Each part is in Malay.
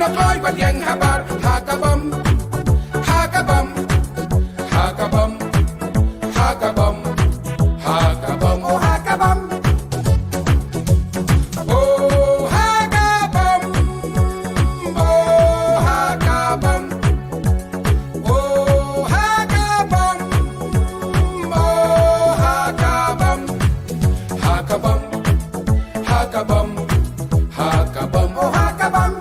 alino kloy wat yang habar hakabam hakabam hakabam hakabam hakabam oh hakabam oh hakabam oh hakabam oh hakabam oh hakabam hakabam hakabam hakabam oh hakabam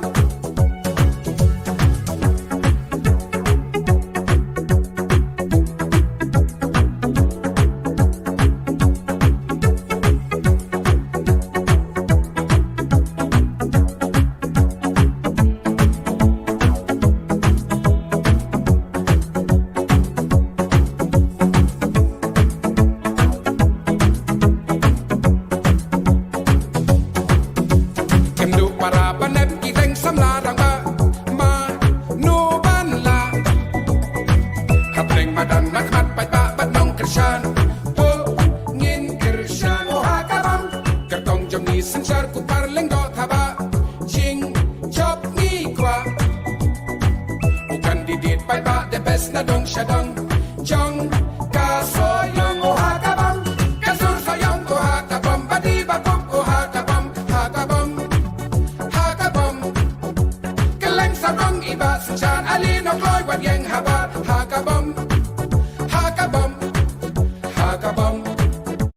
para panep kiteng samlarang ba manuban la habreng madan nakmat pa bat nong kersyan po ngin kersyan oh hakabam kertong jom ni sensar ku parleng do thaba ching chop ni kwa bukan didit pa the best na dong shadong jong ka soyong oh hakabam kasur soyong oh hakabam badi bakop oh hakabam hakabam sarong iba sa alino kloy wat yang haba